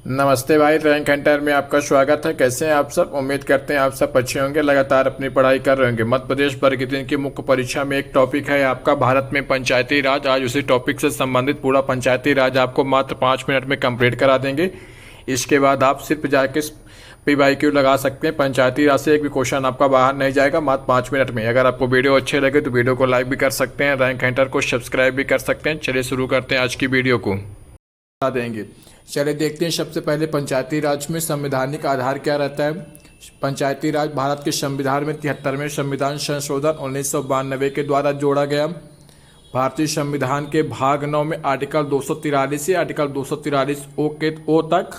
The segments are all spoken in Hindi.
नमस्ते भाई, रैंक हंटर में आपका स्वागत है। कैसे हैं आप सब? उम्मीद करते हैं आप सब अच्छे होंगे, लगातार अपनी पढ़ाई कर रहे होंगे। मध्य प्रदेश वर्ग 3 की मुख्य परीक्षा में एक टॉपिक है आपका भारत में पंचायती राज। आज उसी टॉपिक से संबंधित पूरा पंचायती राज आपको मात्र 5 मिनट में कंप्लीट करा देंगे। इसके बाद आप सिर्फ जाके PYQ लगा सकते हैं। पंचायती राज से एक भी क्वेश्चन आपका बाहर नहीं जाएगा, मात्र 5 मिनट में। अगर आपको वीडियो अच्छे लगे तो वीडियो को लाइक भी कर सकते हैं, रैंक हंटर को सब्सक्राइब भी कर सकते हैं। चलिए शुरू करते हैं आज की वीडियो को। बता देंगे। चलिए देखते हैं सबसे पहले पंचायती राज में संवैधानिक आधार क्या रहता है। पंचायती राज भारत के संविधान में 73वें संविधान संशोधन 1992 के द्वारा जोड़ा गया। भारतीय संविधान के भाग 9 में आर्टिकल 243 से आर्टिकल 243 ओ तक,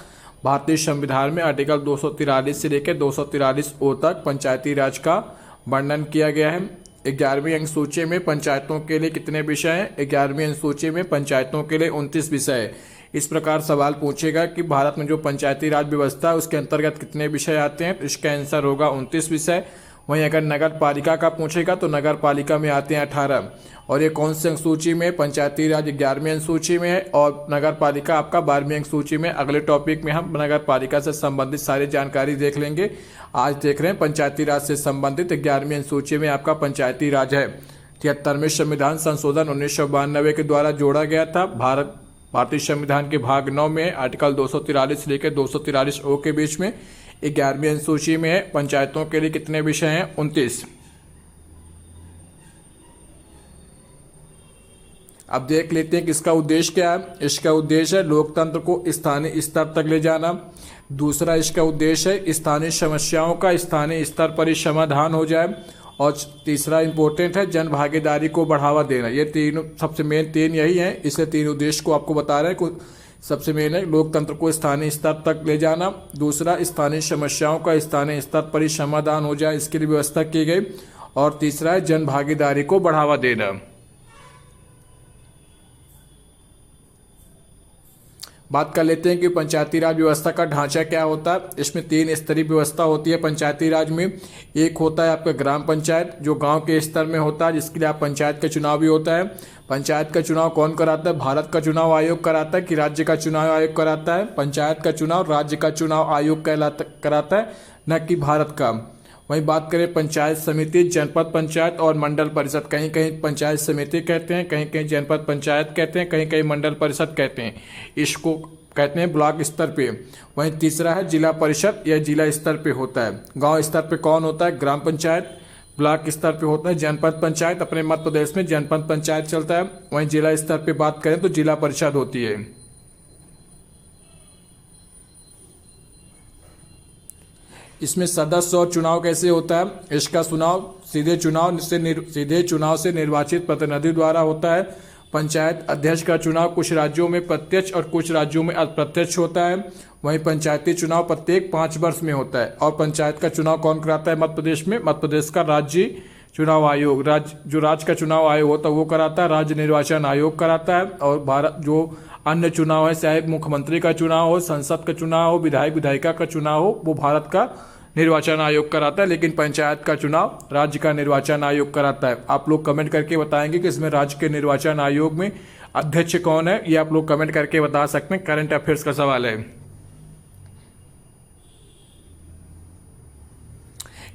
भारतीय संविधान में आर्टिकल 243 से लेकर 243 ओ तक पंचायती राज का वर्णन किया गया है। 11वीं अनुसूची में पंचायतों के लिए कितने विषय हैं? 11वीं अनुसूची में पंचायतों के लिए 29 विषय है। इस प्रकार सवाल पूछेगा कि भारत में जो पंचायती राज व्यवस्था है उसके अंतर्गत कितने विषय आते हैं, तो इसका आंसर होगा 29 विषय। वहीं अगर नगर पालिका का पूछेगा तो नगर पालिका में आते हैं 18। और ये कौन सी अनुसूची में? पंचायती राज 11वीं अनुसूची में है और नगर पालिका आपका 12वीं अनुसूची में। अगले टॉपिक में हम नगर पालिका से संबंधित सारी जानकारी देख लेंगे। आज देख रहे हैं पंचायती राज से संबंधित 11वीं अनुसूची में आपका पंचायती राज है। 73वें संविधान संशोधन 1992 के द्वारा जोड़ा गया था। भारतीय संविधान के भाग 9 में आर्टिकल 243 लेकर 243 ओ के बीच में 11वीं अनुसूची में है। पंचायतों के लिए कितने विषय हैं? 29। अब देख लेते हैं कि इसका उद्देश्य क्या है। इसका उद्देश्य है लोकतंत्र को स्थानीय स्तर तक ले जाना। दूसरा इसका उद्देश्य है स्थानीय समस्याओं का स्थानीय स्तर पर ही समाधान हो जाए। और तीसरा इंपॉर्टेंट है जन भागीदारी को बढ़ावा देना। ये तीनों सबसे मेन 3 यही हैं, इसलिए 3 उद्देश्य को आपको बता रहे हैं। सबसे मेन है लोकतंत्र को स्थानीय स्तर तक ले जाना। दूसरा स्थानीय समस्याओं का स्थानीय स्तर पर ही समाधान हो जाए, इसके लिए व्यवस्था की गई। और तीसरा है जन भागीदारी को बढ़ावा देना। बात कर लेते हैं कि पंचायती राज व्यवस्था का ढांचा क्या होता है। इसमें 3 स्तरीय व्यवस्था होती है पंचायती राज में। एक होता है आपका ग्राम पंचायत, जो गांव के स्तर में होता है, जिसके लिए आप पंचायत का चुनाव भी होता है। पंचायत का चुनाव कौन कराता है? भारत का चुनाव आयोग कराता है कि राज्य का चुनाव आयोग कराता है? पंचायत का चुनाव राज्य का चुनाव आयोग कराता है, न कि भारत का। वहीं बात करें पंचायत समिति, जनपद पंचायत और मंडल परिषद। कहीं कहीं पंचायत समिति कहते हैं, कहीं कहीं जनपद पंचायत कहते हैं, कहीं कहीं मंडल परिषद कहते हैं। इसको कहते हैं ब्लॉक स्तर पे। वहीं तीसरा है जिला परिषद, यह जिला स्तर पे होता है। गांव स्तर पे कौन होता है? ग्राम पंचायत। ब्लॉक स्तर पे होता है जनपद पंचायत। अपने मध्य प्रदेश में जनपद पंचायत चलता है। वहीं जिला स्तर पे बात करें तो जिला परिषद होती है। इसमें सदस्य और चुनाव कैसे होता है? इसका चुनाव सीधे चुनाव से निर्वाचित प्रतिनिधि द्वारा होता है। पंचायत अध्यक्ष का चुनाव कुछ राज्यों में प्रत्यक्ष और कुछ राज्यों में अप्रत्यक्ष होता है। वहीं पंचायती चुनाव प्रत्येक 5 वर्ष में होता है। और पंचायत का चुनाव कौन कराता है मध्य प्रदेश में? मध्य प्रदेश का राज्य चुनाव आयोग, राज्य का चुनाव आयोग होता है वो कराता है। राज्य निर्वाचन आयोग कराता है। और भारत जो अन्य चुनाव है, चाहे मुख्यमंत्री का चुनाव हो, संसद का चुनाव हो, विधायक विधायिका का चुनाव हो, वो भारत का निर्वाचन आयोग कराता है। लेकिन पंचायत का चुनाव राज्य का निर्वाचन आयोग कराता है। आप लोग कमेंट करके बताएंगे कि इसमें राज्य के निर्वाचन आयोग में अध्यक्ष कौन है, ये आप लोग कमेंट करके बता सकते हैं। करंट अफेयर्स का सवाल है।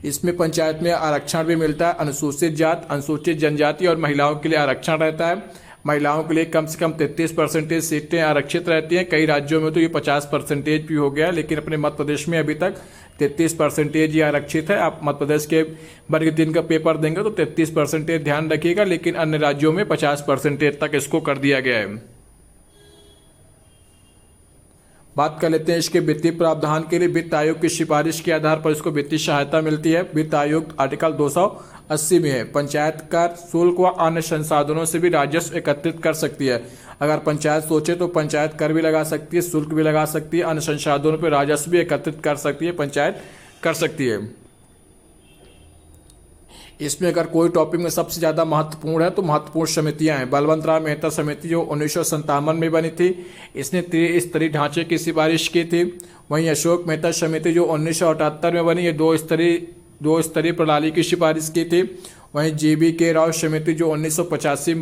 इसमें पंचायत में आरक्षण भी मिलता है। अनुसूचित जात, अनुसूचित जनजाति और महिलाओं के लिए आरक्षण रहता है। महिलाओं के लिए कम से कम 33% सीटें आरक्षित रहती हैं। कई राज्यों में तो ये 50% भी हो गया, लेकिन अपने मध्य प्रदेश में अभी तक 33% ही आरक्षित है। आप मध्य प्रदेश के वर्ग 3 का पेपर देंगे तो 33% ध्यान रखिएगा, लेकिन अन्य राज्यों में 50% तक इसको कर दिया गया है। बात कर लेते हैं इसके वित्तीय प्रावधान के लिए। वित्त आयोग की सिफारिश के आधार पर इसको वित्तीय सहायता मिलती है। वित्त आयोग आर्टिकल 280 में है। पंचायत कर, शुल्क व अन्य संसाधनों से भी राजस्व एकत्रित कर सकती है। अगर पंचायत सोचे तो पंचायत कर भी लगा सकती है, शुल्क भी लगा सकती है, अन्य संसाधनों पर राजस्व भी एकत्रित कर सकती है, पंचायत कर सकती है। इसमें अगर कोई टॉपिक में सबसे ज़्यादा महत्वपूर्ण है तो महत्वपूर्ण समितियां हैं। बलवंत राव मेहता समिति जो 1957 में बनी थी, इसने त्रिस्तरीय ढांचे की सिफारिश की थी। वहीं अशोक मेहता समिति जो 1978 में बनी, ये दो स्तरीय प्रणाली की सिफारिश की थी। वहीं GBK राव समिति जो 1985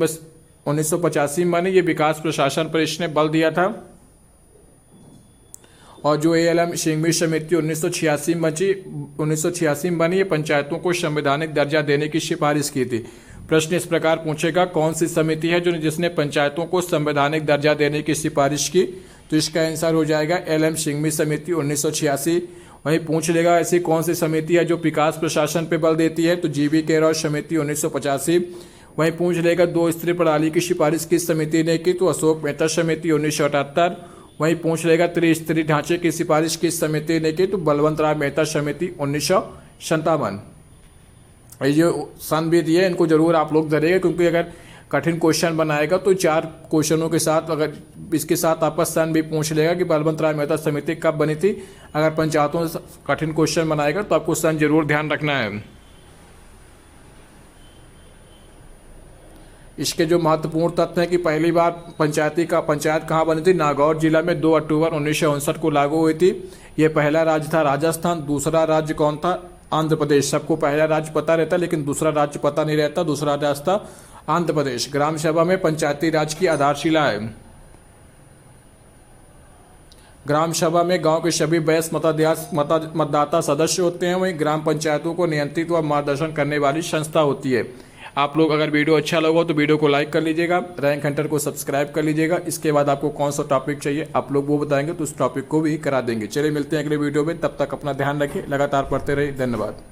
में बनी, ये विकास प्रशासन पर इसने बल दिया था। और जो ALM शिंगवी समिति 1986 में बनी, पंचायतों को संवैधानिक दर्जा देने की सिफारिश की थी। प्रश्न इस प्रकार पूछेगा, कौन सी समिति है जिसने पंचायतों को संवैधानिक दर्जा देने की सिफारिश की? तो इसका आंसर हो जाएगा ALM शिंगवी समिति 1986। वहीं पूछ लेगा, ऐसी कौन सी समिति है जो विकास प्रशासन पे बल देती है? तो GV केरौर समिति 1985। वहीं पूछ लेगा, 2 स्तरीय प्रणाली की सिफारिश किस समिति ने की? तो अशोक मेहता समिति 1978। वहीं पूछ लेगा, त्रिस्तरीय ढांचे की सिफारिश किस समिति ने की? तो बलवंत राय मेहता समिति 1957। ये जो सन भी दिए इनको जरूर आप लोग धरेगा, क्योंकि अगर कठिन क्वेश्चन बनाएगा तो 4 क्वेश्चनों के साथ, अगर इसके साथ आपका सन भी पूछ लेगा कि बलवंत राय मेहता समिति कब बनी थी। अगर पंचायतों से कठिन क्वेश्चन बनाएगा तो आपको सन जरूर ध्यान रखना है। इसके जो महत्वपूर्ण तथ्य है कि पहली बार पंचायत कहाँ बनी थी? नागौर जिला में 2 अक्टूबर 1959 को लागू हुई थी। ये पहला राज्य था राजस्थान। दूसरा राज्य कौन था? आंध्र प्रदेश। सबको पहला राज्य पता रहता लेकिन दूसरा राज्य पता नहीं रहता। दूसरा राज्य था आंध्र प्रदेश। ग्राम सभा में पंचायती राज की आधारशिला है। ग्राम सभा में गांव के सभी वयस्क मतदाता सदस्य होते हैं। वहीं ग्राम पंचायतों को नियंत्रित व मार्गदर्शन करने वाली संस्था होती है। आप लोग अगर वीडियो अच्छा लगा तो वीडियो को लाइक कर लीजिएगा, रैंक हंटर को सब्सक्राइब कर लीजिएगा। इसके बाद आपको कौन सा टॉपिक चाहिए आप लोग वो बताएंगे तो उस टॉपिक को भी करा देंगे। चलिए मिलते हैं अगले वीडियो में, तब तक अपना ध्यान रखिए, लगातार पढ़ते रहिए। धन्यवाद।